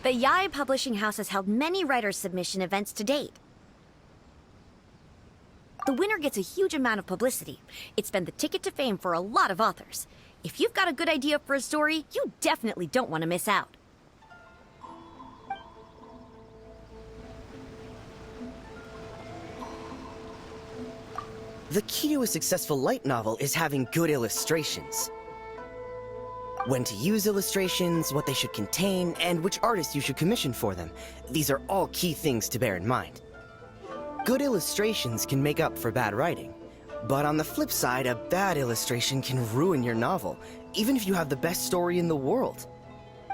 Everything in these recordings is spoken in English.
The Yae Publishing House has held many writers' submission events to date. The winner gets a huge amount of publicity. It's been the ticket to fame for a lot of authors. If you've got a good idea for a story, you definitely don't want to miss out. The key to a successful light novel is having good illustrations. When to use illustrations, what they should contain, and which artist you should commission for them. These are all key things to bear in mind. Good illustrations can make up for bad writing. But on the flip side, a bad illustration can ruin your novel, even if you have the best story in the world.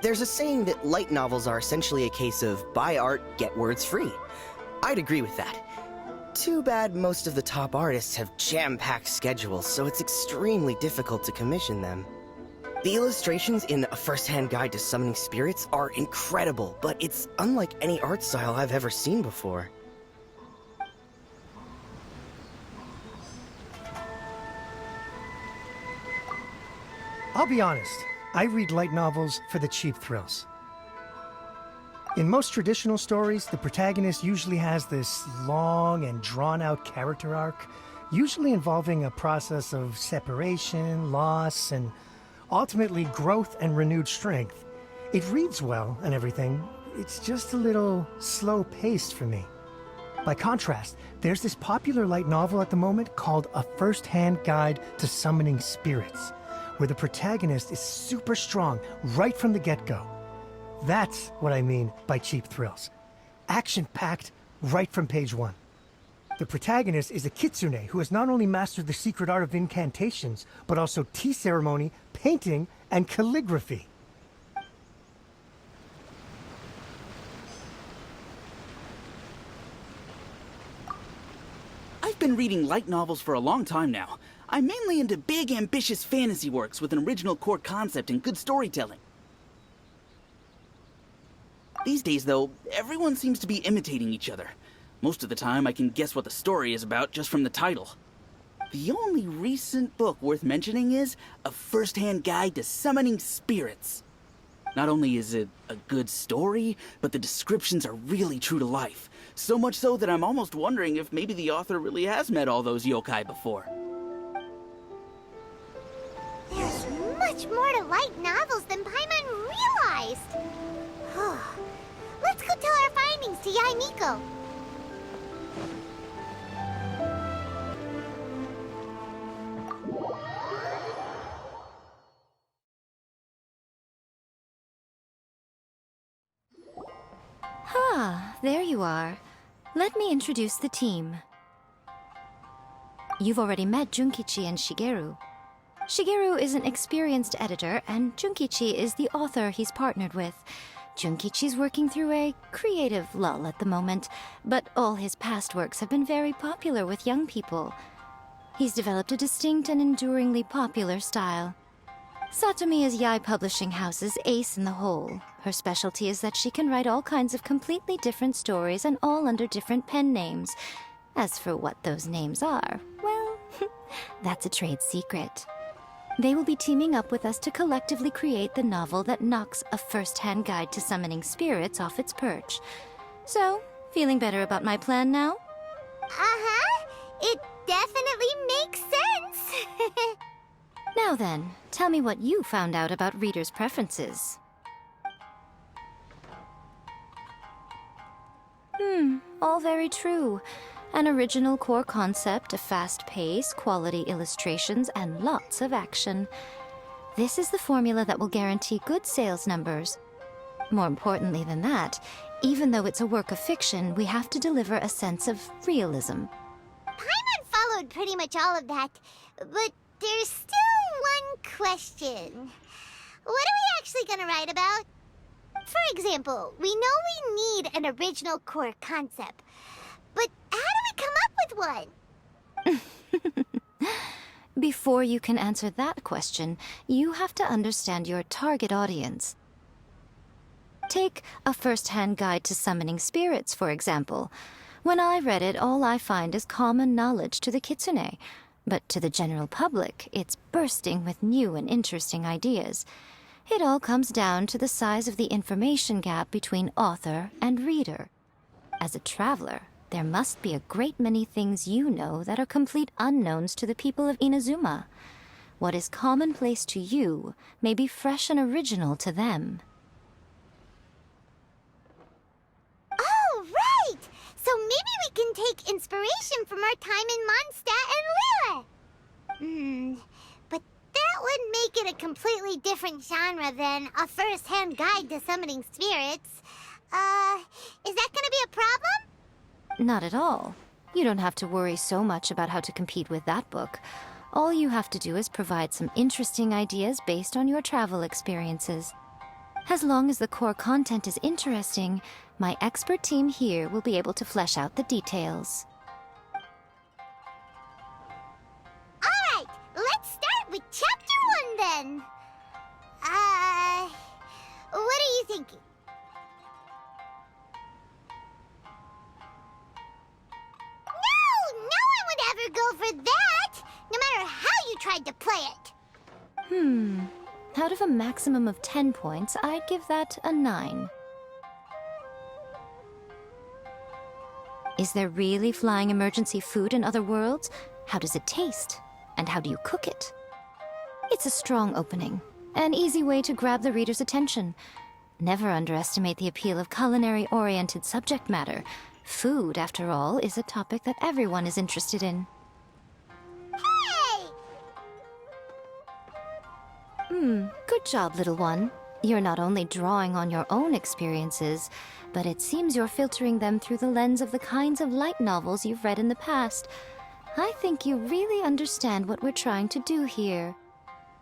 There's a saying that light novels are essentially a case of buy art, get words free. I'd agree with that. Too bad most of the top artists have jam-packed schedules, so it's extremely difficult to commission them. The illustrations in A First-Hand Guide to Summoning Spirits are incredible, but it's unlike any art style I've ever seen before. I'll be honest, I read light novels for the cheap thrills. In most traditional stories, the protagonist usually has this long and drawn-out character arc, usually involving a process of separation, loss, and ultimately growth and renewed strength. It reads well and everything, it's just a little slow-paced for me. By contrast, there's this popular light novel at the moment called A First-Hand Guide to Summoning Spirits, where the protagonist is super strong right from the get-go. That's what I mean by cheap thrills. Action-packed right from page one. The protagonist is a kitsune who has not only mastered the secret art of incantations, but also tea ceremony, painting, and calligraphy. I've been reading light novels for a long time now. I'm mainly into big, ambitious fantasy works with an original core concept and good storytelling. These days, though, everyone seems to be imitating each other. Most of the time, I can guess what the story is about just from the title. The only recent book worth mentioning is A First-Hand Guide to Summoning Spirits. Not only is it a good story, but the descriptions are really true to life. So much so that I'm almost wondering if maybe the author really has met all those yokai before. There's much more to light novels than Paimon realized. Let's go tell our findings to Yae Miko. Ah, there you are. Let me introduce the team. You've already met Junkichi and Shigeru. Shigeru is an experienced editor, and Junkichi is the author he's partnered with. Junkichi's working through a creative lull at the moment, but all his past works have been very popular with young people. He's developed a distinct and enduringly popular style. Satomi is Yae Publishing House's ace in the hole. Her specialty is that she can write all kinds of completely different stories and all under different pen names. As for what those names are, well, that's a trade secret. They will be teaming up with us to collectively create the novel that knocks A First-Hand Guide to Summoning Spirits off its perch. So, feeling better about my plan now? Uh-huh. It definitely makes sense. Now then, tell me what you found out about readers' preferences. All very true. An original core concept, a fast pace, quality illustrations, and lots of action. This is the formula that will guarantee good sales numbers. More importantly than that, even though it's a work of fiction, we have to deliver a sense of realism. Paimon followed pretty much all of that, but there's still one question. What are we actually gonna write about? For example, we know we need an original core concept, but how do we come up with one? Before you can answer that question, you have to understand your target audience. Take A First-Hand Guide to Summoning Spirits, for example. When I read it, all I find is common knowledge to the kitsune. But to the general public, it's bursting with new and interesting ideas. It all comes down to the size of the information gap between author and reader. As a traveler, there must be a great many things you know that are complete unknowns to the people of Inazuma. What is commonplace to you may be fresh and original to them. Oh, right! So maybe we can take inspiration from our time in Mondstadt and Liyue. But that would make it a completely different genre than a first-hand guide to summoning spirits. Is that gonna be a problem? Not at all. You don't have to worry so much about how to compete with that book. All you have to do is provide some interesting ideas based on your travel experiences. As long as the core content is interesting, my expert team here will be able to flesh out the details. Alright, let's start with Chapter 1 then. What are you thinking? No one would ever go for that, no matter how you tried to play it. Out of a maximum of 10 points, I'd give that a 9. Is there really flying emergency food in other worlds? How does it taste? And how do you cook it? It's a strong opening, an easy way to grab the reader's attention. Never underestimate the appeal of culinary-oriented subject matter. Food, after all, is a topic that everyone is interested in. Hey! Good job, little one. You're not only drawing on your own experiences, but it seems you're filtering them through the lens of the kinds of light novels you've read in the past. I think you really understand what we're trying to do here.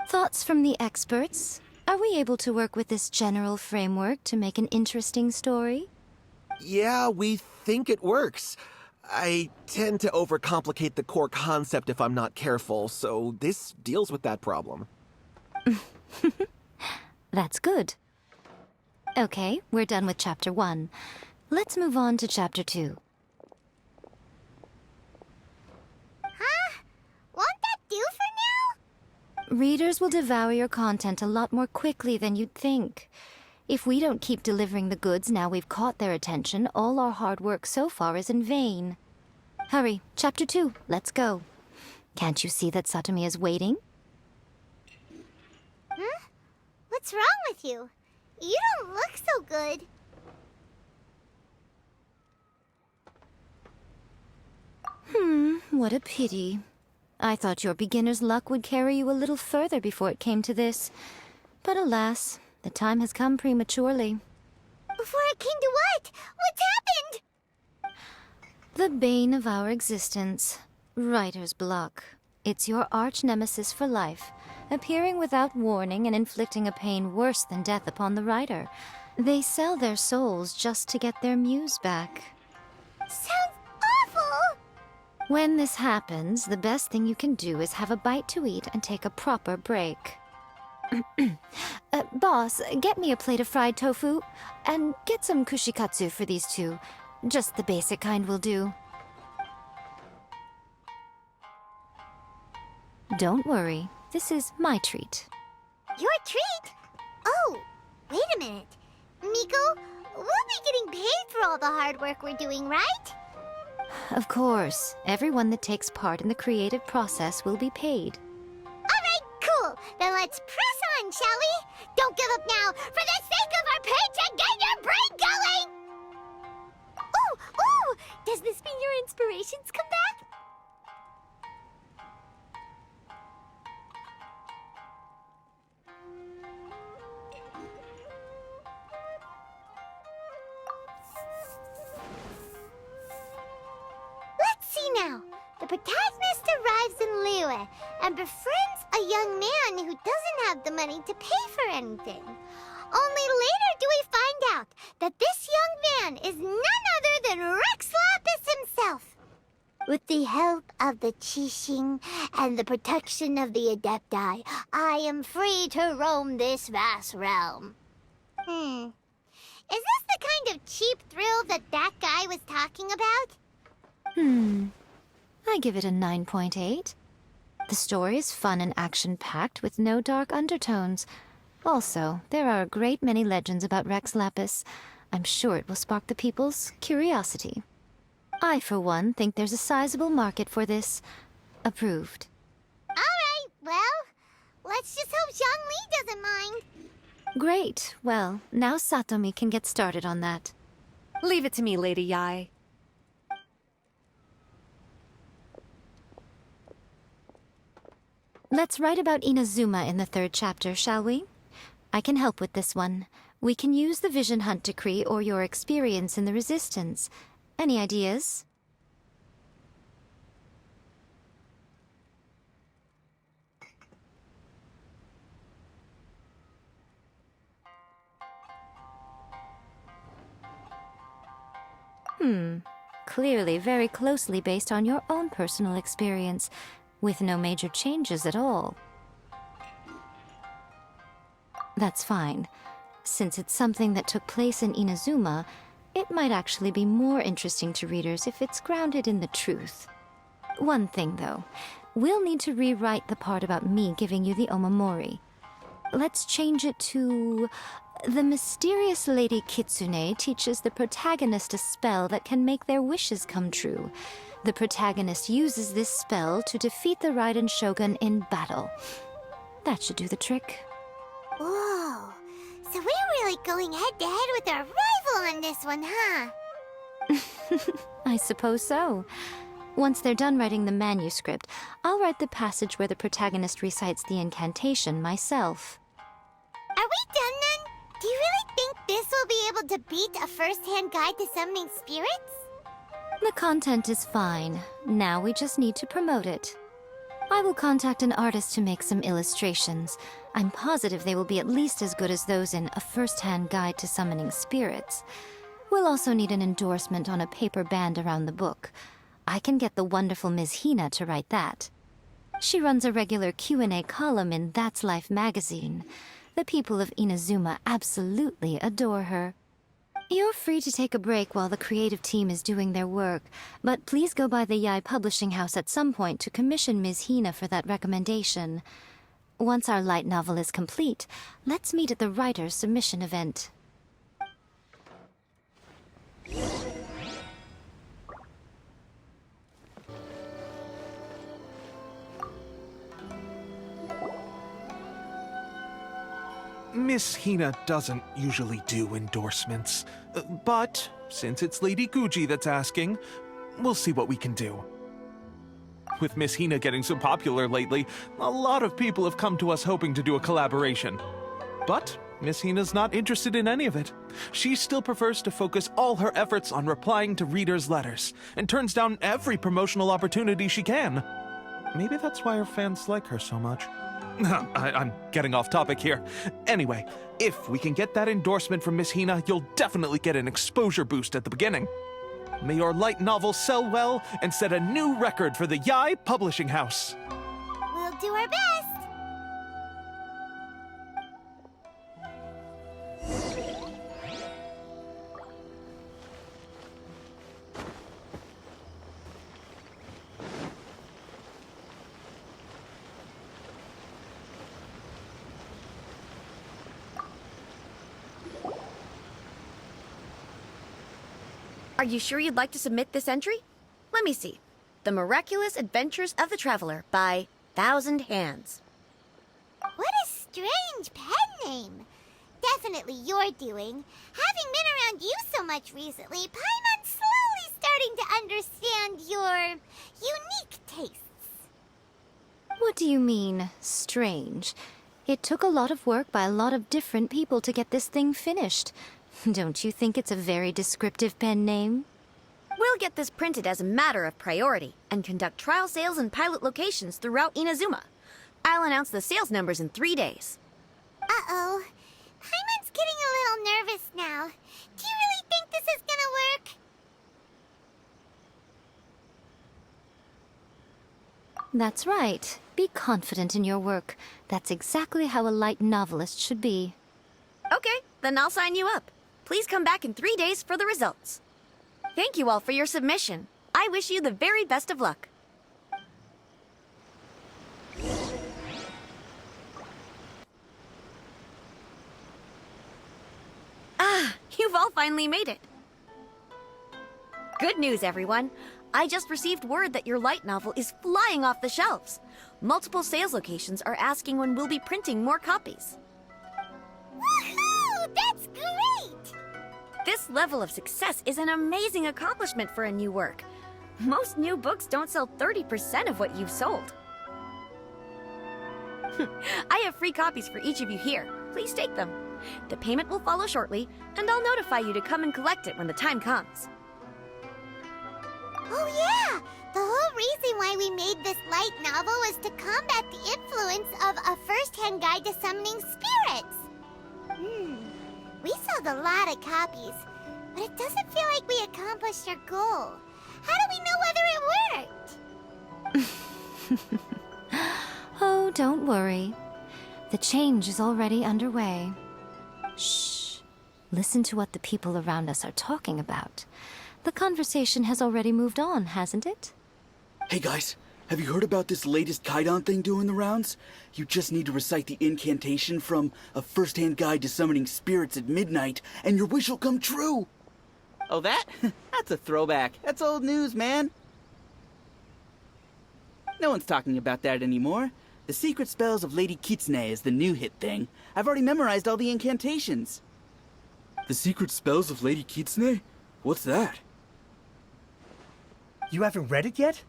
Thoughts from the experts? Are we able to work with this general framework to make an interesting story? Yeah, we think it works. I tend to overcomplicate the core concept if I'm not careful, so this deals with that problem. That's good. Okay, we're done with Chapter 1. Let's move on to Chapter 2. Won't that do for now? Readers will devour your content a lot more quickly than you'd think. If we don't keep delivering the goods now we've caught their attention, all our hard work so far is in vain. Hurry, Chapter 2, let's go. Can't you see that Satomi is waiting? What's wrong with you? You don't look so good. What a pity. I thought your beginner's luck would carry you a little further before it came to this. But alas, the time has come prematurely. Before it came to what? What's happened? The bane of our existence. Writer's block. It's your arch-nemesis for life, appearing without warning and inflicting a pain worse than death upon the writer. They sell their souls just to get their muse back. Sounds awful! When this happens, the best thing you can do is have a bite to eat and take a proper break. Boss, get me a plate of fried tofu, and get some kushikatsu for these two. Just the basic kind will do. Don't worry, this is my treat. Your treat? Oh, wait a minute. Miko, we'll be getting paid for all the hard work we're doing, right? Of course, everyone that takes part in the creative process will be paid. Alright, cool. Then let's press on, shall we? Don't give up now, for the sake of our paycheck, get your brain going! Ooh! Does this mean your inspirations come back? Let's see now. The protagonist arrives in Liyue and befriends a young man who doesn't have the money to pay for anything. Only later do we find out that this young man is none other than Rex Lapis himself. With the help of the Qixing and the protection of the Adepti, I am free to roam this vast realm. Is this the kind of cheap thrill that guy was talking about? I give it a 9.8. The story is fun and action-packed with no dark undertones. Also, there are a great many legends about Rex Lapis. I'm sure it will spark the people's curiosity. I, for one, think there's a sizable market for this. Approved. All right, well, let's just hope Zhongli doesn't mind. Great. Well, now Satomi can get started on that. Leave it to me, Lady Yae. Let's write about Inazuma in the 3rd chapter, shall we? I can help with this one. We can use the Vision Hunt Decree or your experience in the Resistance. Any ideas? Clearly very closely based on your own personal experience, with no major changes at all. That's fine. Since it's something that took place in Inazuma, it might actually be more interesting to readers if it's grounded in the truth. One thing, though. We'll need to rewrite the part about me giving you the Omamori. Let's change it to... The mysterious Lady Kitsune teaches the protagonist a spell that can make their wishes come true. The protagonist uses this spell to defeat the Raiden Shogun in battle. That should do the trick. Whoa, so we're really going head-to-head with our rival on this one, huh? I suppose so. Once they're done writing the manuscript, I'll write the passage where the protagonist recites the incantation myself. Are we done then? Do you really think this will be able to beat a first-hand guide to summoning spirits? The content is fine. Now we just need to promote it. I will contact an artist to make some illustrations. I'm positive they will be at least as good as those in A First-Hand Guide to Summoning Spirits. We'll also need an endorsement on a paper band around the book. I can get the wonderful Ms. Hina to write that. She runs a regular Q&A column in That's Life magazine. The people of Inazuma absolutely adore her. You're free to take a break while the creative team is doing their work, but please go by the Yae Publishing House at some point to commission Ms. Hina for that recommendation. Once our light novel is complete, let's meet at the writer's submission event. Miss Hina doesn't usually do endorsements, but since it's Lady Guji that's asking, we'll see what we can do. With Miss Hina getting so popular lately, a lot of people have come to us hoping to do a collaboration. But Miss Hina's not interested in any of it. She still prefers to focus all her efforts on replying to readers' letters, and turns down every promotional opportunity she can. Maybe that's why her fans like her so much. I'm getting off topic here. Anyway, if we can get that endorsement from Miss Hina, you'll definitely get an exposure boost at the beginning. May your light novel sell well and set a new record for the Yae Publishing House. We'll do our best. Are you sure you'd like to submit this entry? Let me see. The Miraculous Adventures of the Traveler by Thousand Hands. What a strange pen name. Definitely your doing. Having been around you so much recently, Paimon's slowly starting to understand your unique tastes. What do you mean, strange? It took a lot of work by a lot of different people to get this thing finished. Don't you think it's a very descriptive pen name? We'll get this printed as a matter of priority and conduct trial sales in pilot locations throughout Inazuma. I'll announce the sales numbers in 3 days. Uh-oh. Paimon's getting a little nervous now. Do you really think this is gonna work? That's right. Be confident in your work. That's exactly how a light novelist should be. Okay, then I'll sign you up. Please come back in 3 days for the results. Thank you all for your submission. I wish you the very best of luck. You've all finally made it. Good news, everyone. I just received word that your light novel is flying off the shelves. Multiple sales locations are asking when we'll be printing more copies. Woohoo! That's great! This level of success is an amazing accomplishment for a new work. Most new books don't sell 30% of what you've sold. I have free copies for each of you here. Please take them. The payment will follow shortly, and I'll notify you to come and collect it when the time comes. Oh yeah! The whole reason why we made this light novel was to combat the influence of a first-hand guide to summoning spirits. We sold a lot of copies, but it doesn't feel like we accomplished our goal. How do we know whether it worked? Oh, don't worry. The change is already underway. Shh. Listen to what the people around us are talking about. The conversation has already moved on, hasn't it? Hey guys, have you heard about this latest Kaidan thing doing the rounds? You just need to recite the incantation from A First-Hand Guide to Summoning Spirits at midnight, and your wish will come true! Oh, that? That's a throwback. That's old news, man. No one's talking about that anymore. The Secret Spells of Lady Kitsune is the new hit thing. I've already memorized all the incantations. The Secret Spells of Lady Kitsune? What's that? You haven't read it yet?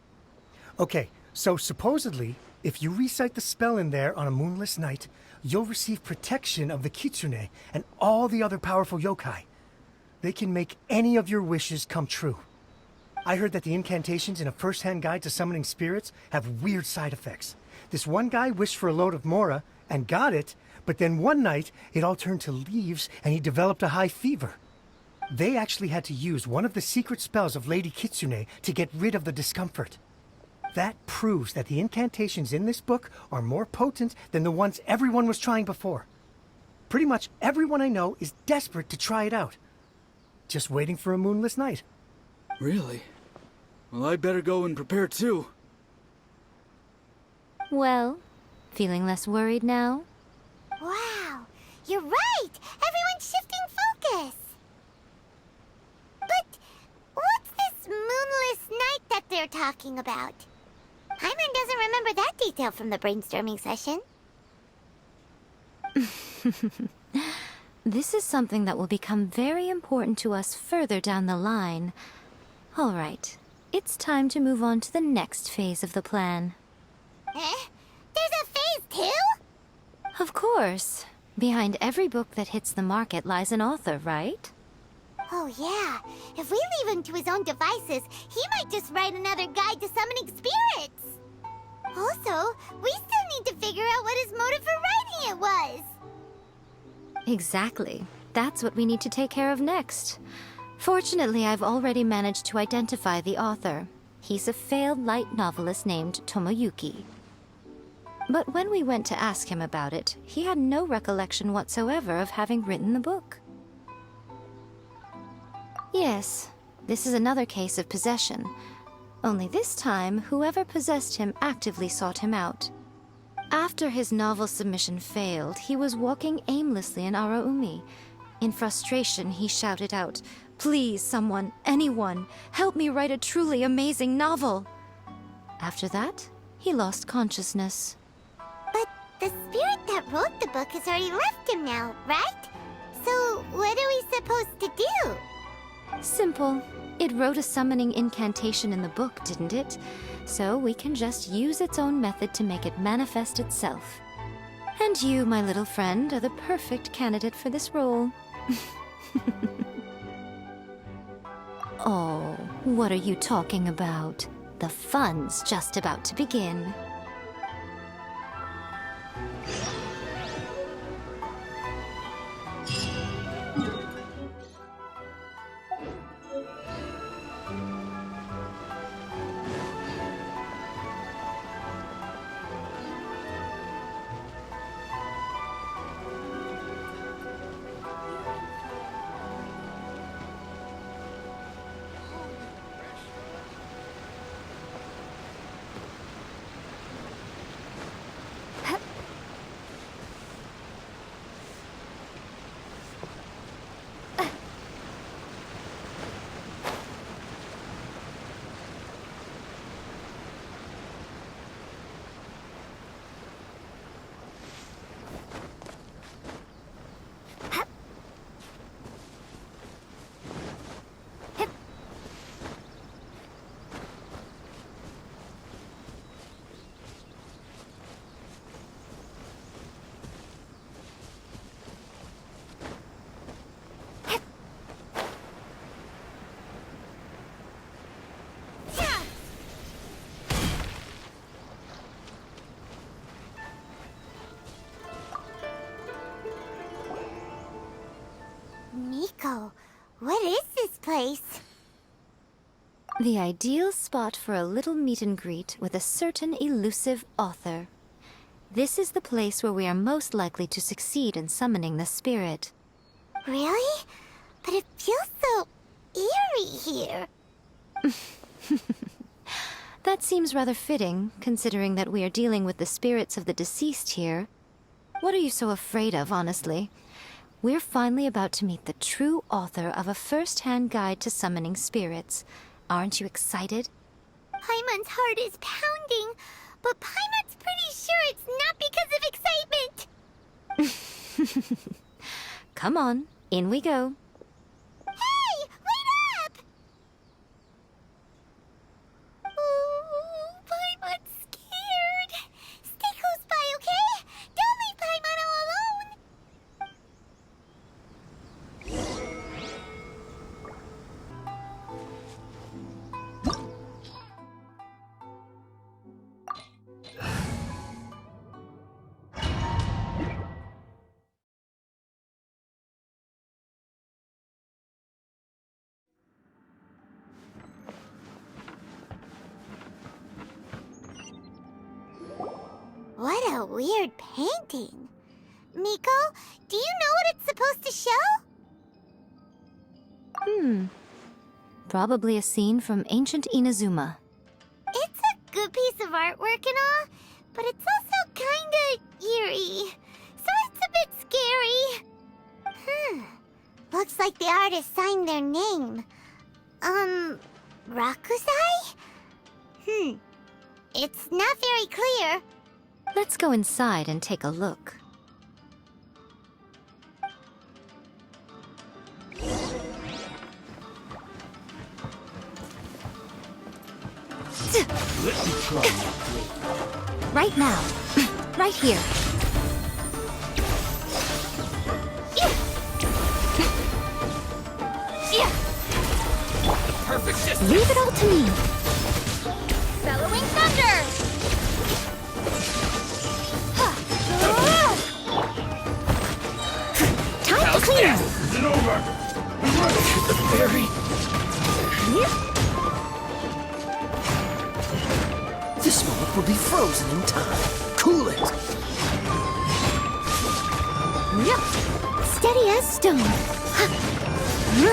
Okay, so supposedly, if you recite the spell in there on a moonless night, you'll receive protection of the Kitsune and all the other powerful yokai. They can make any of your wishes come true. I heard that the incantations in A First-Hand Guide to Summoning Spirits have weird side effects. This one guy wished for a load of mora and got it, but then one night it all turned to leaves and he developed a high fever. They actually had to use one of the secret spells of Lady Kitsune to get rid of the discomfort. That proves that the incantations in this book are more potent than the ones everyone was trying before. Pretty much everyone I know is desperate to try it out. Just waiting for a moonless night. Really? Well, I'd better go and prepare too. Well, feeling less worried now? Wow, you're right! Everyone's shifting focus! But what's this moonless night that they're talking about? Hyman doesn't remember that detail from the brainstorming session. This is something that will become very important to us further down the line. All right, it's time to move on to the next phase of the plan. Eh? There's a phase 2? Of course. Behind every book that hits the market lies an author, right? Oh yeah, if we leave him to his own devices, he might just write another guide to summoning spirits. Also, we still need to figure out what his motive for writing it was. Exactly. That's what we need to take care of next. Fortunately, I've already managed to identify the author. He's a failed light novelist named Tomoyuki. But when we went to ask him about it, he had no recollection whatsoever of having written the book. Yes, this is another case of possession. Only this time, whoever possessed him actively sought him out. After his novel submission failed, he was walking aimlessly in Araumi. In frustration, he shouted out, "Please, someone, anyone, help me write a truly amazing novel!" After that, he lost consciousness. But the spirit that wrote the book has already left him now, right? So what are we supposed to do? Simple. It wrote a summoning incantation in the book, didn't it? So we can just use its own method to make it manifest itself. And you, my little friend, are the perfect candidate for this role. Oh, what are you talking about? The fun's just about to begin. Miko, what is this place? The ideal spot for a little meet and greet with a certain elusive author. This is the place where we are most likely to succeed in summoning the spirit. Really? But it feels so eerie here. That seems rather fitting, considering that we are dealing with the spirits of the deceased here. What are you so afraid of, honestly? We're finally about to meet the true author of a first-hand guide to summoning spirits. Aren't you excited? Paimon's heart is pounding, but Paimon's pretty sure it's not because of excitement. Come on, in we go. Hey, wait up! Ooh, Paimon's scared. Stay close by, okay? Don't leave Paimon all alone. What a weird painting. Miko, do you know what it's supposed to show? Probably a scene from ancient Inazuma. It's a good piece of artwork and all, but it's also kinda eerie. So it's a bit scary. Looks like the artist signed their name. Rakusai? It's not very clear. Let's go inside and take a look. Let me try. Right now. Right here. Perfect system. Leave it all to me. Bellowing thunder! Time to clear. It's over. The fairy. This moment will be frozen in time. Cool it. Steady as stone.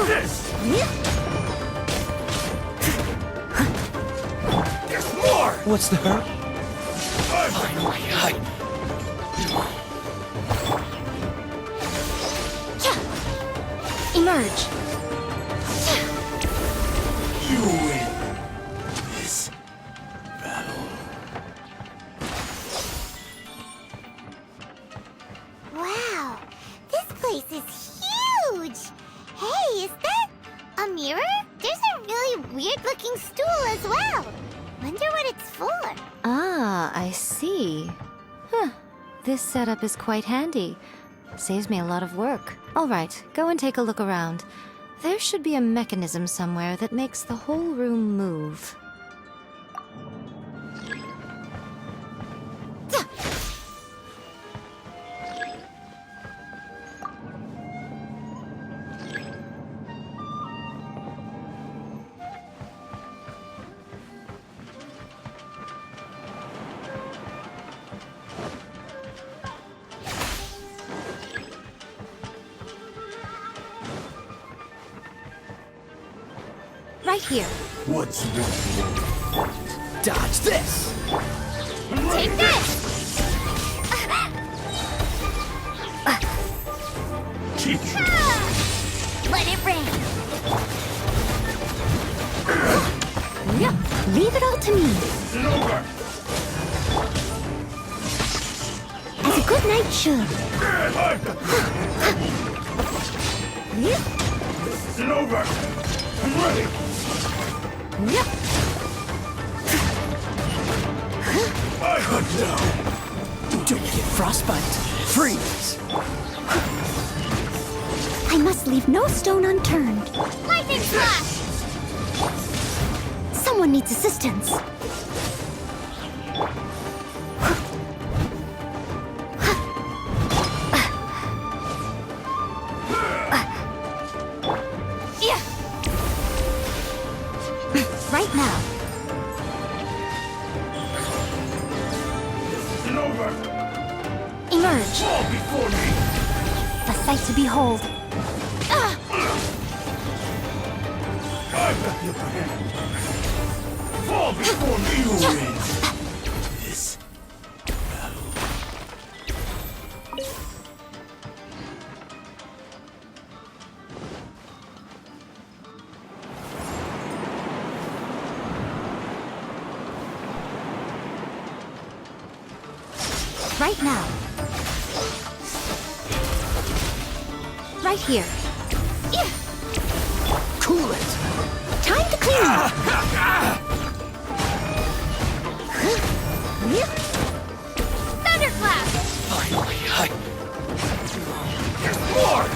This. There's more. What's the hurt? Finally, Emerge. you win this battle. Wow, this place is huge! Hey, is that a mirror? There's a really weird-looking stool as well. Wonder what it's for. Ah, I see. This setup is quite handy. Saves me a lot of work. All right, go and take a look around. There should be a mechanism somewhere that makes the whole room move. Right here. What's wrong? Dodge this. Take this! Teach you. Let it rain! Leave it all to me. Over. As a good knight should. It's over. I'm ready. Good now. Don't get frostbite. Freeze. I must leave no stone unturned. Lightning flash! Someone needs assistance. Emerge! Fall before me! A sight to behold. I've got the upper hand. Fall before me, who wins? This battle. Right now. Right here. Cool it! Time to clean up. Thunderclap! Finally, There's more!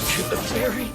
To the fairy?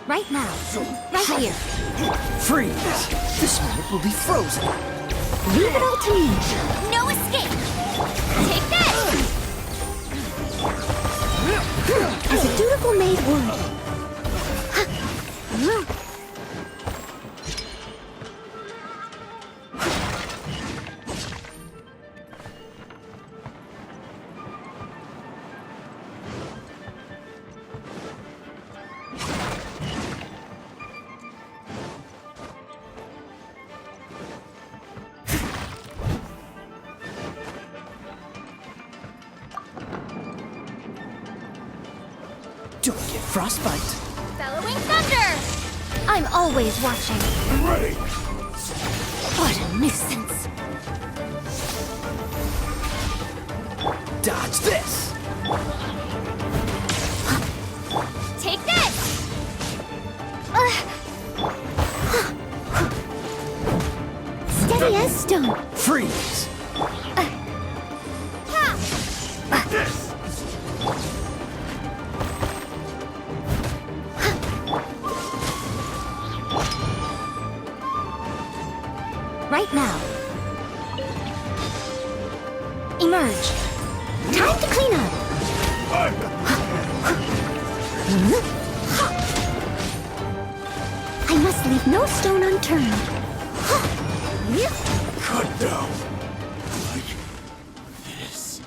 Right now. Right here. Freeze! This moment will be frozen. Leave it all to me. No escape! Take this! As a dutiful maid would. Don't get frostbite. Bellowing thunder! I'm always watching. Ready! What a nuisance. Dodge this! Take this! Steady as stone. Freeze! This! Right now. Emerge. Time to clean up. I must leave no stone unturned. Cut down! Like this.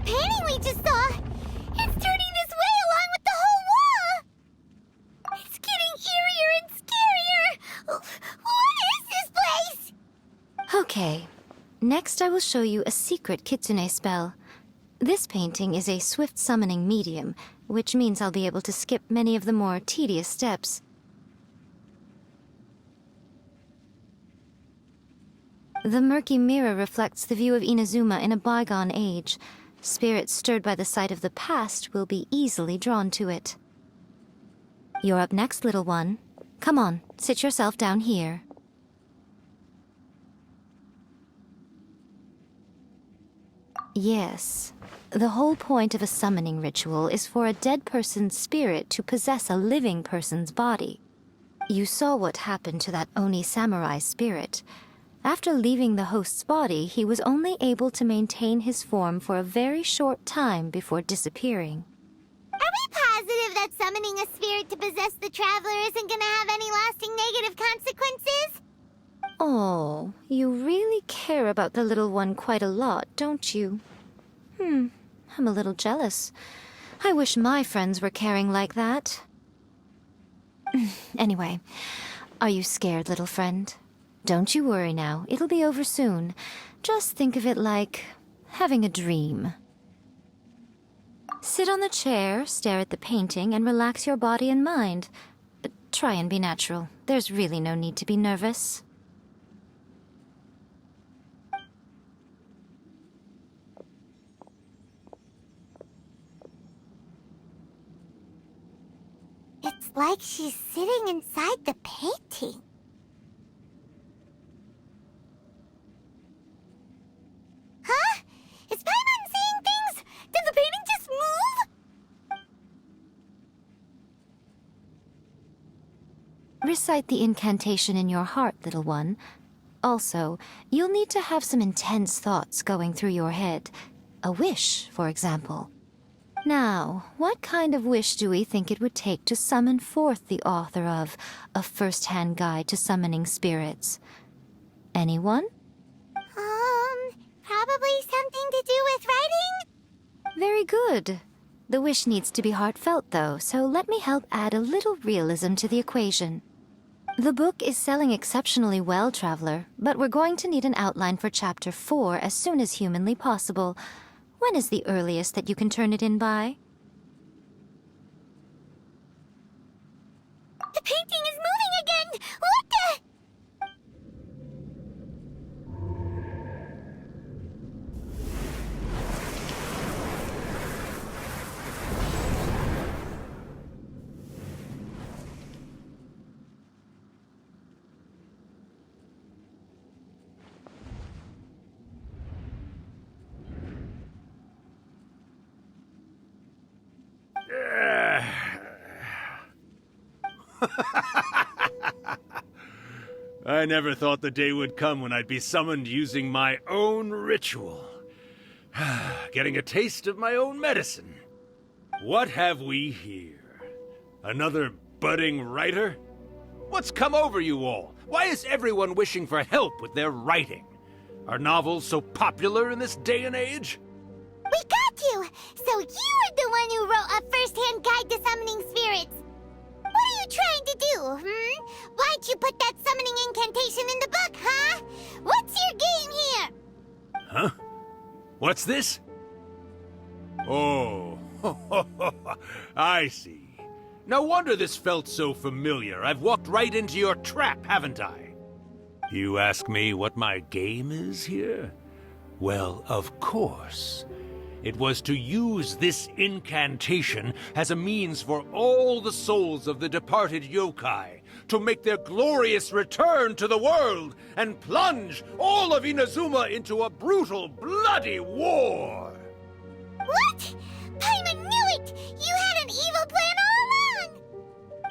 painting we just saw, it's turning this way along with the whole wall! It's getting eerier and scarier! What is this place? Okay. Next, I will show you a secret kitsune spell. This painting is a swift summoning medium, which means I'll be able to skip many of the more tedious steps. The murky mirror reflects the view of Inazuma in a bygone age. Spirits stirred by the sight of the past will be easily drawn to it. You're up next, little one. Come on, sit yourself down here. Yes. The whole point of a summoning ritual is for a dead person's spirit to possess a living person's body. You saw what happened to that Oni samurai spirit. After leaving the host's body, he was only able to maintain his form for a very short time before disappearing. Are we positive that summoning a spirit to possess the traveler isn't gonna have any lasting negative consequences? Oh, you really care about the little one quite a lot, don't you? I'm a little jealous. I wish my friends were caring like that. Anyway, are you scared, little friend? Don't you worry now, it'll be over soon. Just think of it like having a dream. Sit on the chair, stare at the painting, and relax your body and mind. Try and be natural. There's really no need to be nervous. It's like she's sitting inside the painting. Huh? Is Paimon seeing things? Did the painting just move? Recite the incantation in your heart, little one. Also, you'll need to have some intense thoughts going through your head. A wish, for example. Now, what kind of wish do we think it would take to summon forth the author of A First-Hand Guide to Summoning Spirits? Anyone? Probably something to do with writing? Very good. The wish needs to be heartfelt, though, so let me help add a little realism to the equation. The book is selling exceptionally well, Traveler, but we're going to need an outline for Chapter 4 as soon as humanly possible. When is the earliest that you can turn it in by? The painting is moving again! What the... I never thought the day would come when I'd be summoned using my own ritual. Getting a taste of my own medicine. What have we here? Another budding writer? What's come over you all? Why is everyone wishing for help with their writing? Are novels so popular in this day and age? We got you! So you were the one who wrote A First-Hand Guide to Summoning Spirits! What are you trying to do, Why'd you put that summoning incantation in the book, huh? What's your game here? Huh? What's this? Oh, I see. No wonder this felt so familiar. I've walked right into your trap, haven't I? You ask me what my game is here? Well, of course. It was to use this incantation as a means for all the souls of the departed yokai to make their glorious return to the world and plunge all of Inazuma into a brutal, bloody war! What? Paimon knew it! You had an evil plan all along!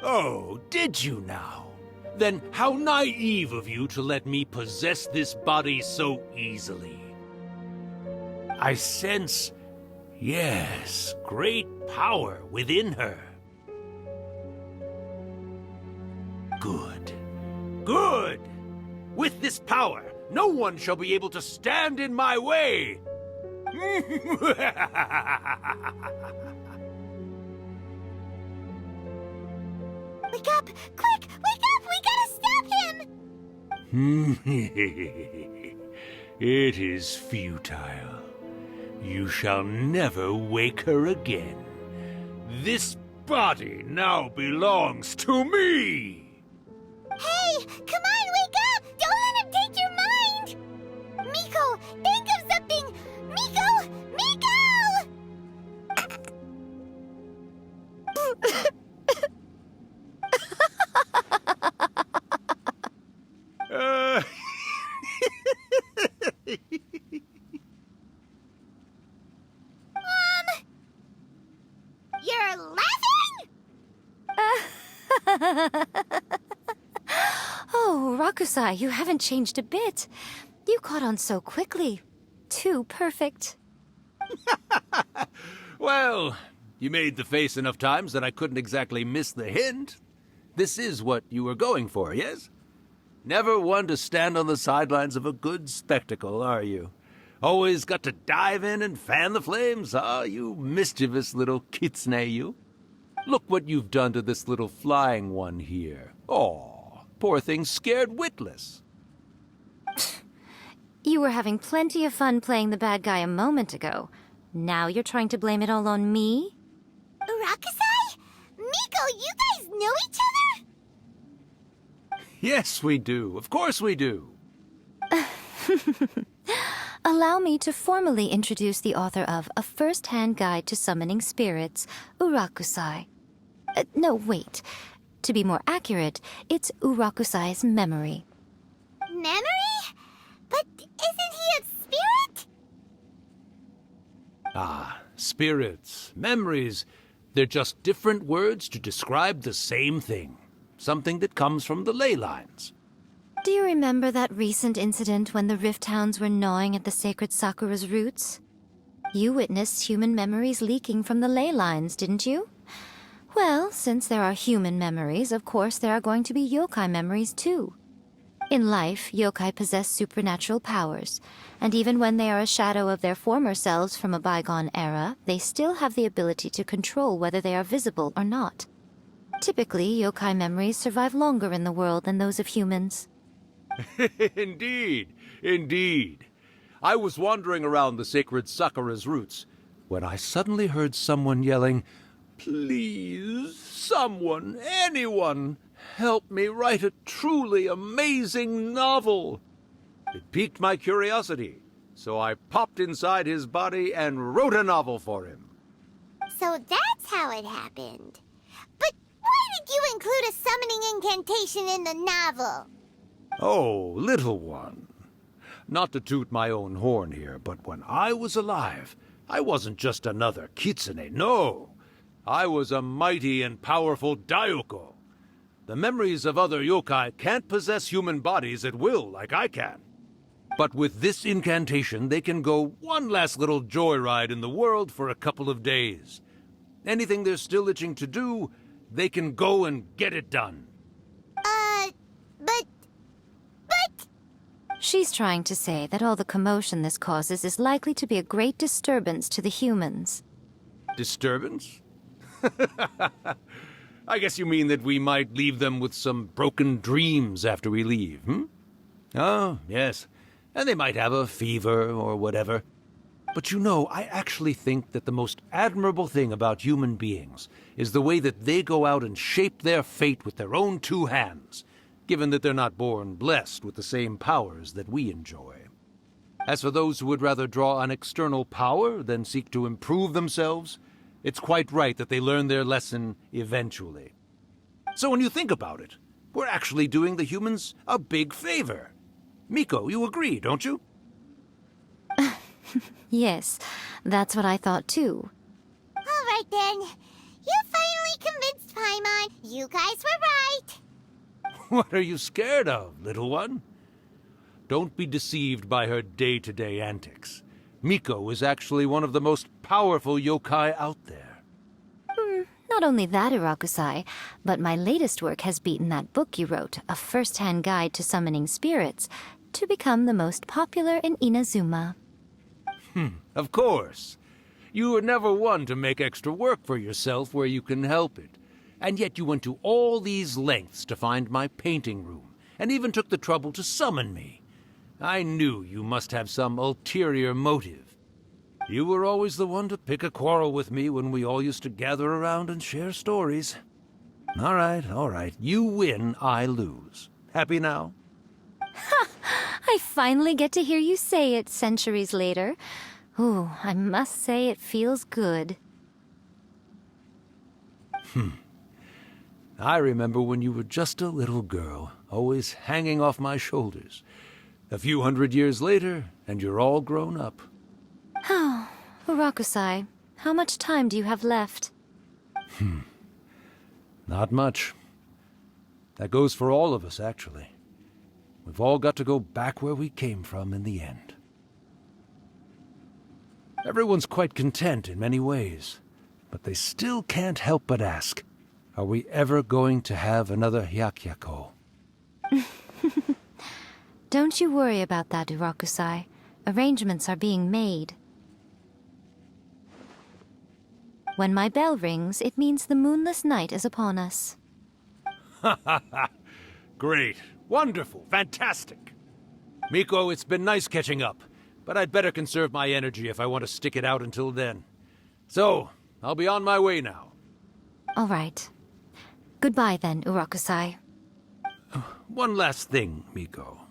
Oh, did you now? Then how naive of you to let me possess this body so easily. I sense, yes, great power within her. Good. Good! With this power, no one shall be able to stand in my way! Wake up! Quick! Wake up! We gotta stop him! It is futile. You shall never wake her again. This body now belongs to me! Hey! Come on, wake up! Don't let him take your mind! Miko, think of something! Miko! Miko! You're laughing? Oh, Rakusai, you haven't changed a bit. You caught on so quickly. Too perfect. Well, you made the face enough times that I couldn't exactly miss the hint. This is what you were going for, yes? Never one to stand on the sidelines of a good spectacle, are you? Always got to dive in and fan the flames, ah, you mischievous little kitsune, you. Look what you've done to this little flying one here. Aw, poor thing scared witless. You were having plenty of fun playing the bad guy a moment ago. Now you're trying to blame it all on me? Rakusai? Miko, you guys know each other? Yes, we do. Of course we do. Allow me to formally introduce the author of A First-Hand Guide to Summoning Spirits, Urakusai. No, wait. To be more accurate, it's Urakusai's memory. Memory? But isn't he a spirit? Ah, spirits, memories. They're just different words to describe the same thing. Something that comes from the ley lines. Do you remember that recent incident when the Rift Hounds were gnawing at the sacred Sakura's roots? You witnessed human memories leaking from the ley lines, didn't you? Well, since there are human memories, of course there are going to be yokai memories too. In life, yokai possess supernatural powers, and even when they are a shadow of their former selves from a bygone era, they still have the ability to control whether they are visible or not. Typically, yokai memories survive longer in the world than those of humans. Indeed, indeed. I was wandering around the sacred Sakura's roots when I suddenly heard someone yelling, "Please, someone, anyone, help me write a truly amazing novel." It piqued my curiosity, so I popped inside his body and wrote a novel for him. So that's how it happened. But why did you include a summoning incantation in the novel? Oh, little one. Not to toot my own horn here, but when I was alive, I wasn't just another kitsune, no. I was a mighty and powerful Daioko. The memories of other yokai can't possess human bodies at will like I can. But with this incantation, they can go one last little joyride in the world for a couple of days. Anything they're still itching to do, they can go and get it done. But... She's trying to say that all the commotion this causes is likely to be a great disturbance to the humans. Disturbance? I guess you mean that we might leave them with some broken dreams after we leave, hmm? Oh, yes. And they might have a fever or whatever. But you know, I actually think that the most admirable thing about human beings is the way that they go out and shape their fate with their own two hands, given that they're not born blessed with the same powers that we enjoy. As for those who would rather draw on external power than seek to improve themselves, it's quite right that they learn their lesson eventually. So when you think about it, we're actually doing the humans a big favor. Miko, you agree, don't you? Yes, that's what I thought too. All right then. You finally convinced Paimon. You guys were right. What are you scared of, little one? Don't be deceived by her day-to-day antics. Miko is actually one of the most powerful yokai out there. Not only that, Irakusai, but my latest work has beaten that book you wrote, A First-Hand Guide to Summoning Spirits, to become the most popular in Inazuma. Of course. You were never one to make extra work for yourself where you can help it. And yet you went to all these lengths to find my painting room, and even took the trouble to summon me. I knew you must have some ulterior motive. You were always the one to pick a quarrel with me when we all used to gather around and share stories. All right. You win, I lose. Happy now? I finally get to hear you say it centuries later. Ooh, I must say it feels good. I remember when you were just a little girl, always hanging off my shoulders. A few 100 years later, and you're all grown up. Oh, Urakusai, how much time do you have left? Not much. That goes for all of us, actually. We've all got to go back where we came from in the end. Everyone's quite content in many ways, but they still can't help but ask, are we ever going to have another Hyakyako? Don't you worry about that, Urakusai. Arrangements are being made. When my bell rings, it means the moonless night is upon us. Great. Wonderful. Fantastic. Miko, it's been nice catching up, but I'd better conserve my energy if I want to stick it out until then. So, I'll be on my way now. All right. Goodbye then, Urakusai. One last thing, Miko.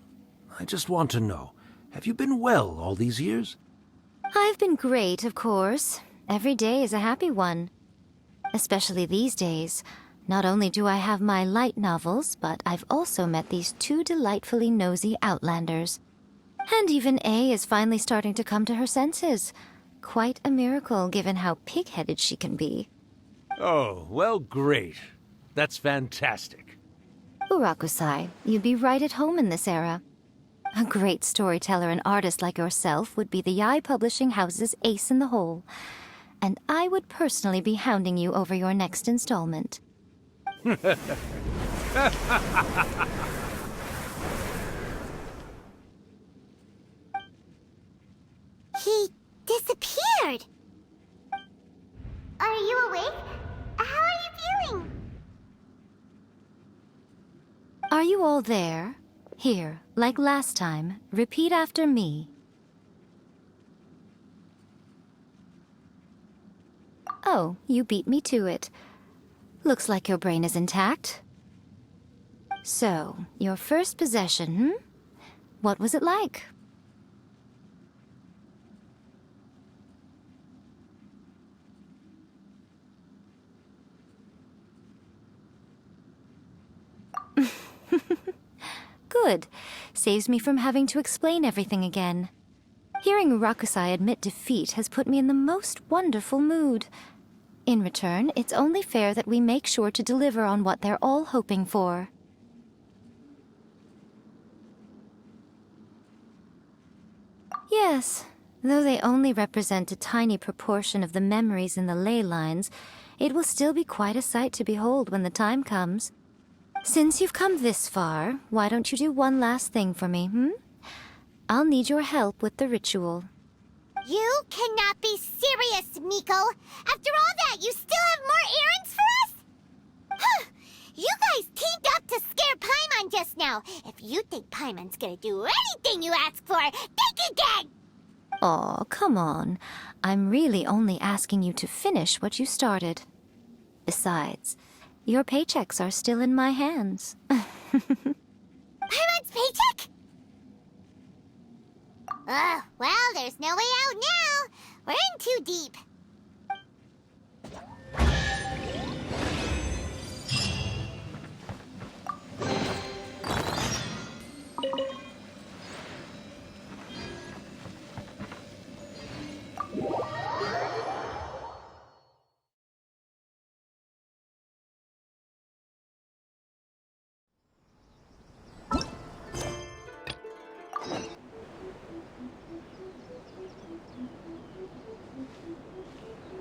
I just want to know, have you been well all these years? I've been great, of course. Every day is a happy one. Especially these days. Not only do I have my light novels, but I've also met these two delightfully nosy outlanders. And even A is finally starting to come to her senses. Quite a miracle, given how pig-headed she can be. Oh, well, great. That's fantastic. Urakusai, you'd be right at home in this era. A great storyteller and artist like yourself would be the Yae Publishing House's ace in the hole. And I would personally be hounding you over your next installment. He disappeared. Are you awake? How are you feeling? Are you all there? Here, like last time, repeat after me. Oh, you beat me to it. Looks like your brain is intact. So, your first possession, What was it like? Good. Saves me from having to explain everything again. Hearing Urakusai admit defeat has put me in the most wonderful mood. In return, it's only fair that we make sure to deliver on what they're all hoping for. Yes, though they only represent a tiny proportion of the memories in the ley lines, it will still be quite a sight to behold when the time comes. Since you've come this far, why don't you do one last thing for me, I'll need your help with the ritual. You cannot be serious, Miko! After all that, you still have more errands for us? You guys teamed up to scare Paimon just now. If you think Paimon's gonna do anything you ask for, think again! Aw, come on. I'm really only asking you to finish what you started. Besides, your paychecks are still in my hands. Paimon's paycheck? Well, there's no way out now. We're in too deep.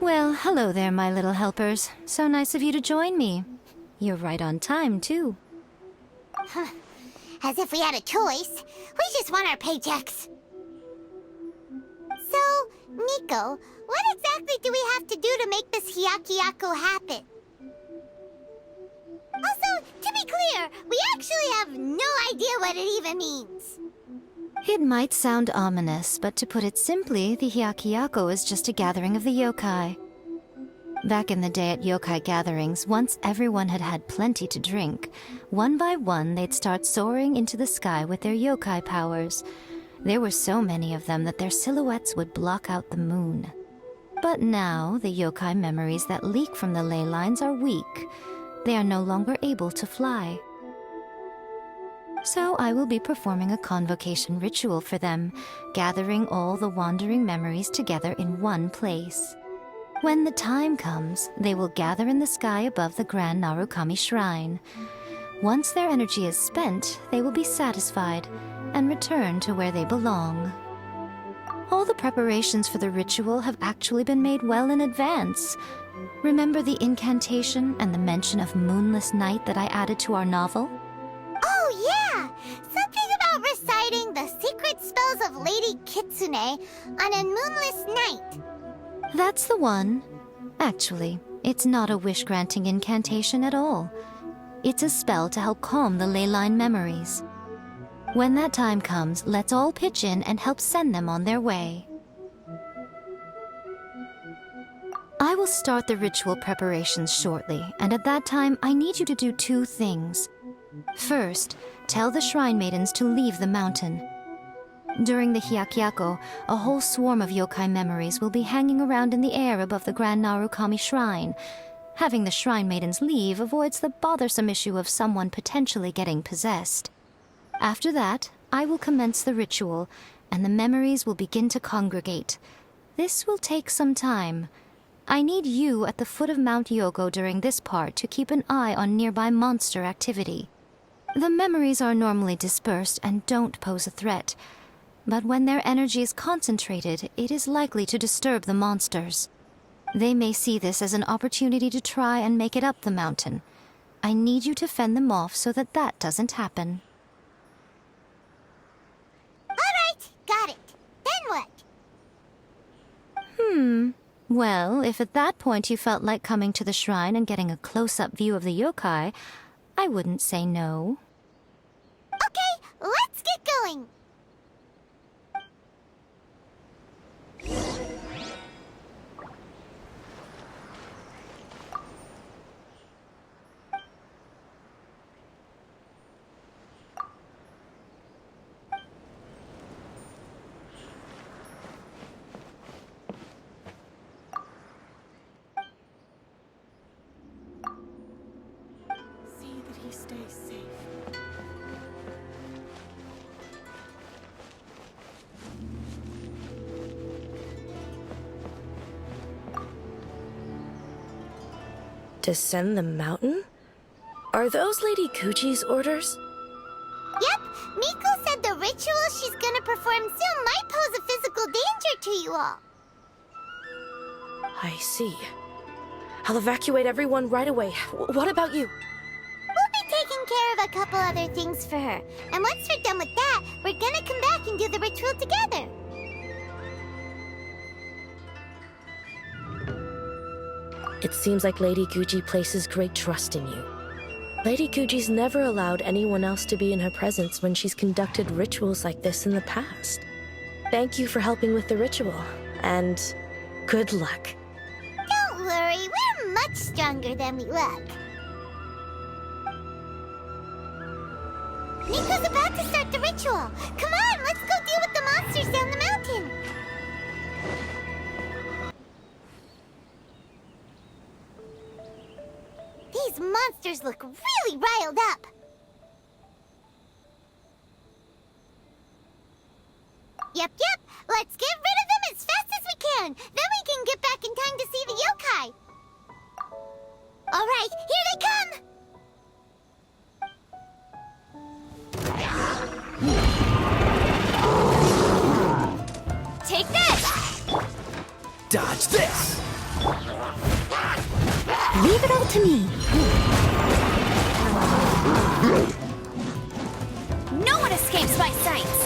Well, hello there, my little helpers. So nice of you to join me. You're right on time, too. As if we had a choice. We just want our paychecks. So, Miko, what exactly do we have to do to make this Hyakyako happen? Also, to be clear, we actually have no idea what it even means. It might sound ominous, but to put it simply, the Hyakyako is just a gathering of the yokai. Back in the day at yokai gatherings, once everyone had had plenty to drink, one by one they'd start soaring into the sky with their yokai powers. There were so many of them that their silhouettes would block out the moon. But now, the yokai memories that leak from the ley lines are weak. They are no longer able to fly. So I will be performing a convocation ritual for them, gathering all the wandering memories together in one place. When the time comes, they will gather in the sky above the Grand Narukami Shrine. Once their energy is spent, they will be satisfied and return to where they belong. All the preparations for the ritual have actually been made well in advance. Remember the incantation and the mention of moonless night that I added to our novel? Oh yeah! Something about reciting the secret spells of Lady Kitsune on a moonless night. That's the one. Actually, it's not a wish-granting incantation at all. It's a spell to help calm the ley line memories. When that time comes, let's all pitch in and help send them on their way. I will start the ritual preparations shortly, and at that time, I need you to do two things. First, tell the Shrine Maidens to leave the mountain. During the Hyakyako, a whole swarm of yokai memories will be hanging around in the air above the Grand Narukami Shrine. Having the Shrine Maidens leave avoids the bothersome issue of someone potentially getting possessed. After that, I will commence the ritual, and the memories will begin to congregate. This will take some time. I need you at the foot of Mount Yogo during this part to keep an eye on nearby monster activity. The memories are normally dispersed and don't pose a threat, but when their energy is concentrated, it is likely to disturb the monsters. They may see this as an opportunity to try and make it up the mountain. I need you to fend them off so that that doesn't happen. Alright, got it. Then what? Well, if at that point you felt like coming to the shrine and getting a close-up view of the yokai, I wouldn't say no. Okay, let's get going. See that he stays safe. Descend the mountain? Are those Lady Guji's orders? Yep, Miko said the ritual she's gonna perform soon might pose a physical danger to you all. I see. I'll evacuate everyone right away. What about you? We'll be taking care of a couple other things for her. And once we're done with that, we're gonna come back and do the ritual together. It seems like Lady Guji places great trust in you. Lady Guji's never allowed anyone else to be in her presence when she's conducted rituals like this in the past. Thank you for helping with the ritual, and good luck. Don't worry, we're much stronger than we look. Miko's about to start the ritual. Come on, let's go deal with the monsters down the mountain. These monsters look really riled up. Yep. Let's get rid of them as fast as we can. Then we can get back in time to see the yokai. All right, here they come. Take this! Dodge this! Leave it all to me. No one escapes my sights!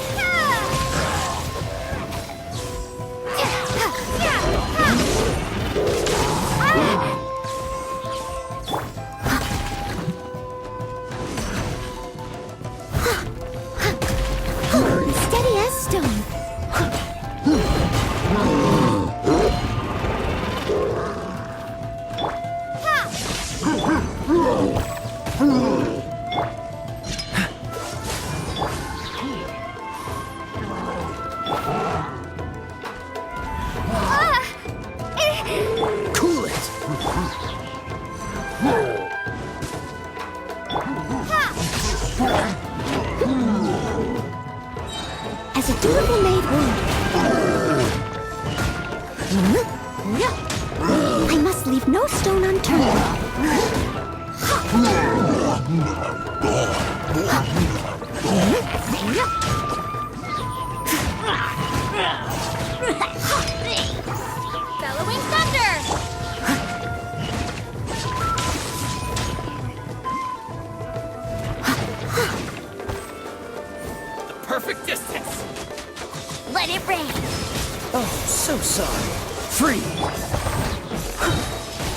is a dutiful maid wound. I must leave no stone unturned. Bellowing thunder! Perfect distance. Let it rain! Oh, so sorry. Free.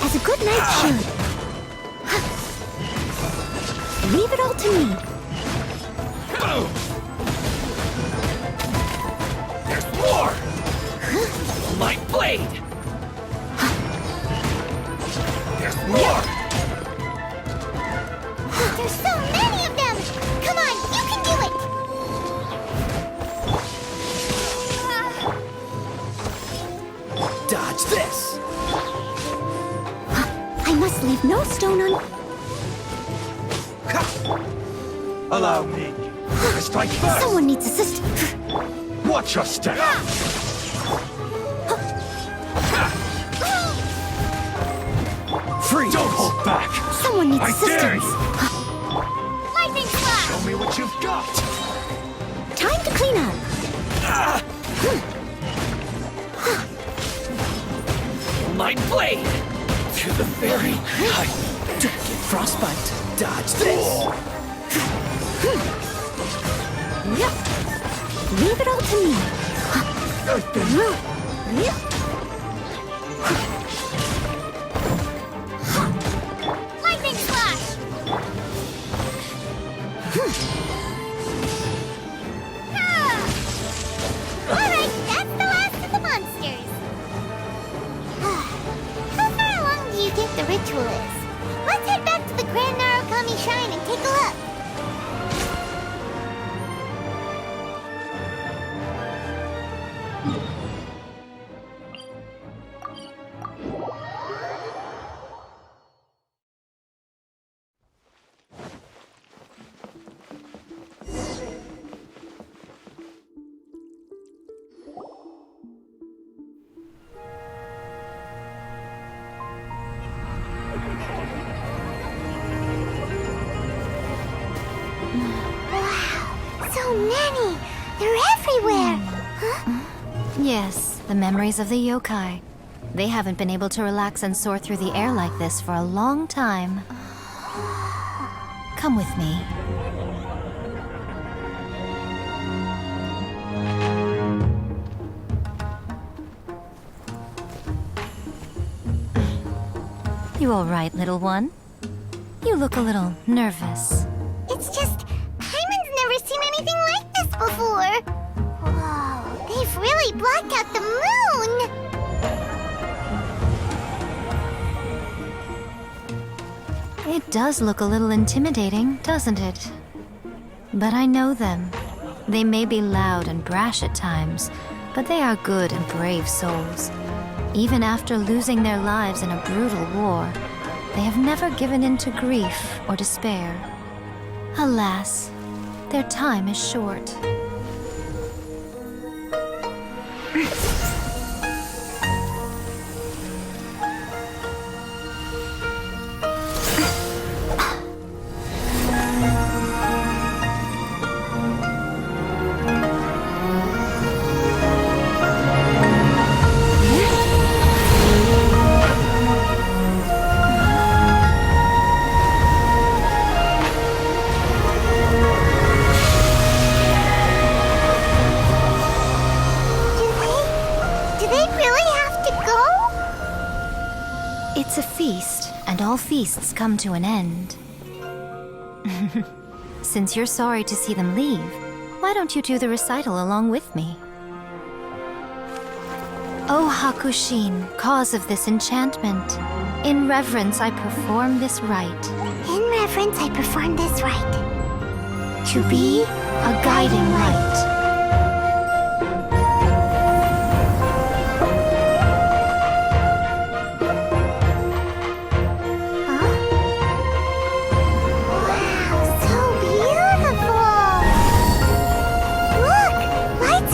As a good knight should. Leave it all to me. There's more. Light blade. There's more. There's so many of them! Come on, you can do it! Dodge this. I must leave no stone Allow me. I strike first. Someone needs assistance. Watch your step. Free. Don't hold back. Someone needs I dare assistance. you. Lightning flash! Show me what you've got. Time to clean up. Light blade. To the very height. Don't get frostbite. Dodge this. Leave it all to me. Earthbend. Lightning flash! Alright, that's the last of the monsters. How far along do you think the ritual is? Let's head back to the Grand Narukami Shrine and take a look. Wow, so many! They're everywhere! Huh? Yes, the memories of the yokai. They haven't been able to relax and soar through the air like this for a long time. Come with me. You all right, little one? You look a little nervous. It's just, Hyman's never seen anything like this before. Whoa, they've really blocked out the moon! It does look a little intimidating, doesn't it? But I know them. They may be loud and brash at times, but they are good and brave souls. Even after losing their lives in a brutal war, they have never given in to grief or despair. Alas, their time is short. Do they really have to go? It's a feast, and all feasts come to an end. Since you're sorry to see them leave, why don't you do the recital along with me? O Hakushin, cause of this enchantment, in reverence I perform this rite. In reverence, I perform this rite. To be a guiding light. Wow, so beautiful! Look, lights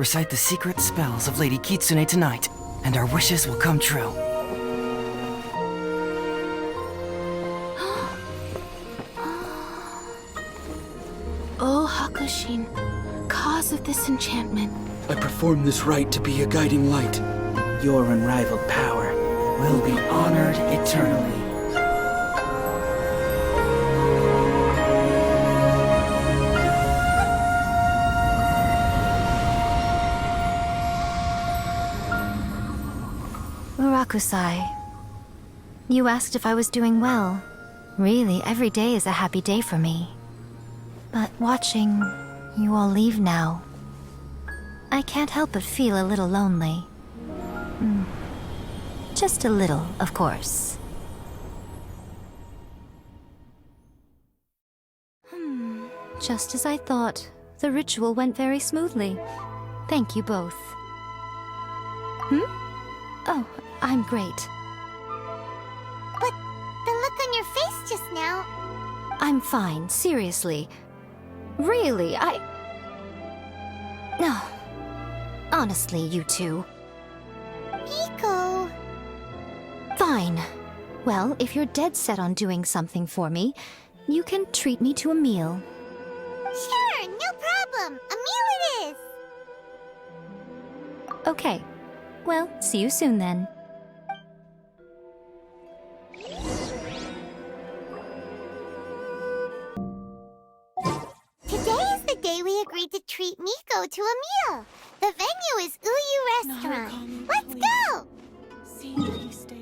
recite the secret spells of Lady Kitsune tonight, and our wishes will come true. O Hakushin, cause of this enchantment, I perform this rite to be a guiding light. Your unrivaled power will be honored eternally. Urakusai, you asked if I was doing well. Really, every day is a happy day for me. But watching you all leave now, I can't help but feel a little lonely. Just a little, of course. Just as I thought, the ritual went very smoothly. Thank you both. Oh, I'm great. But the look on your face just now... I'm fine, seriously. Really, No. Honestly, you two. Miko... Fine. Well, if you're dead set on doing something for me, you can treat me to a meal. Sure, no problem. A meal it is. Okay. Well, see you soon then. Today is the day we agreed to treat Miko to a meal. The venue is Uyu Restaurant. Let's go! see that he stays.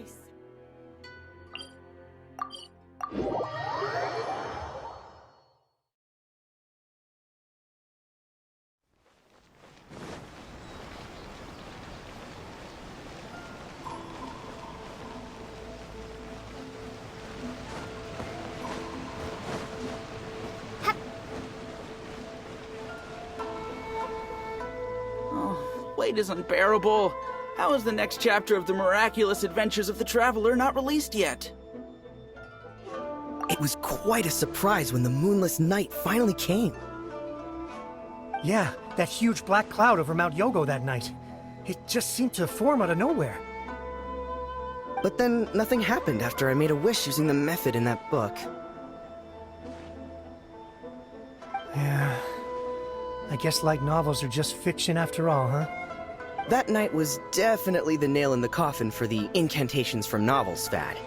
Wait is unbearable. How is the next chapter of the miraculous adventures of the Traveler not released yet? It was quite a surprise when the moonless night finally came. Yeah, that huge black cloud over Mount Yogo that night. It just seemed to form out of nowhere. But then nothing happened after I made a wish using the method in that book. Yeah. I guess light novels are just fiction after all, huh? That night was definitely the nail in the coffin for the incantations from novels fad.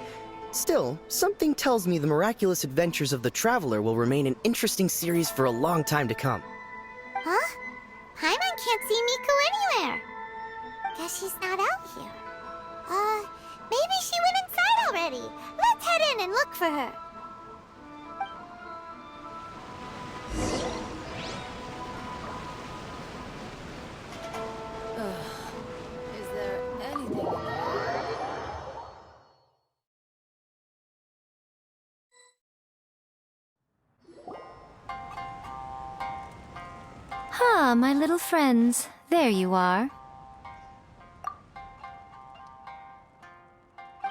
Still, something tells me the miraculous adventures of the Traveler will remain an interesting series for a long time to come. Huh? Paimon can't see Miko anywhere. Guess she's not out here. Maybe she went inside already. Let's head in and look for her. Is there anything? Ah, my little friends. There you are.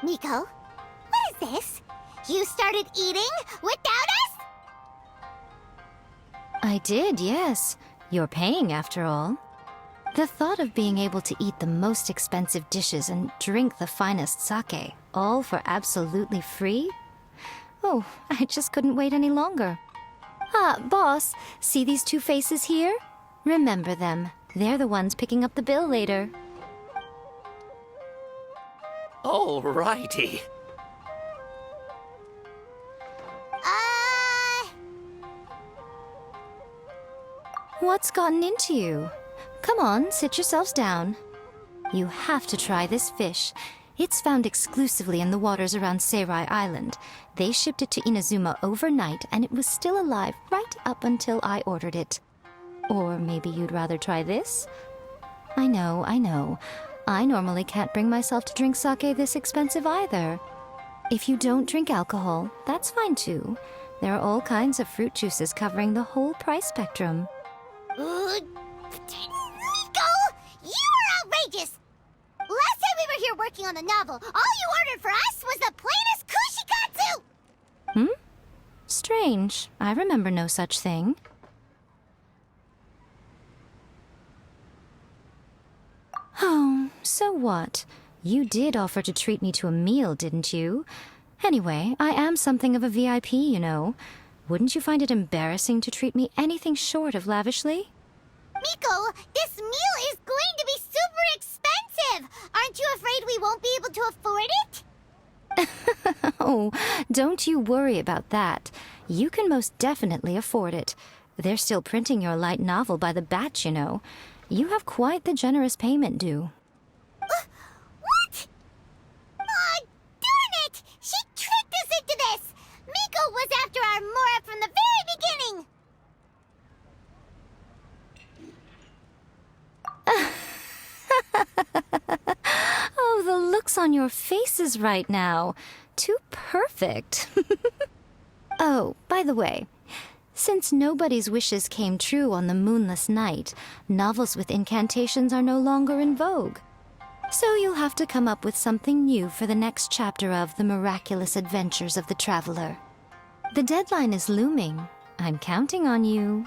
Miko, what is this? You started eating without us? I did, yes. You're paying after all. The thought of being able to eat the most expensive dishes and drink the finest sake, all for absolutely free? Oh, I just couldn't wait any longer. Ah, boss, see these two faces here? Remember them. They're the ones picking up the bill later. Alrighty. What's gotten into you? Come on, sit yourselves down. You have to try this fish. It's found exclusively in the waters around Seirai Island. They shipped it to Inazuma overnight, and it was still alive right up until I ordered it. Or maybe you'd rather try this? I know. I normally can't bring myself to drink sake this expensive either. If you don't drink alcohol, that's fine too. There are all kinds of fruit juices covering the whole price spectrum. Miko, you are outrageous! Last time we were here working on the novel, all you ordered for us was the plainest kushikatsu! Strange. I remember no such thing. So what? You did offer to treat me to a meal, didn't you? Anyway, I am something of a VIP, you know. Wouldn't you find it embarrassing to treat me anything short of lavishly? Miko, this meal is going to be super expensive! Aren't you afraid we won't be able to afford it? Oh, don't you worry about that. You can most definitely afford it. They're still printing your light novel by the batch, you know. You have quite the generous payment due. What? Aw, darn it! She tricked us into this! Miko was after our Mora from the very beginning! Oh, the looks on your faces right now. Too perfect. Oh, by the way, since nobody's wishes came true on the moonless night, novels with incantations are no longer in vogue. So you'll have to come up with something new for the next chapter of The Miraculous Adventures of the Traveler. The deadline is looming. I'm counting on you.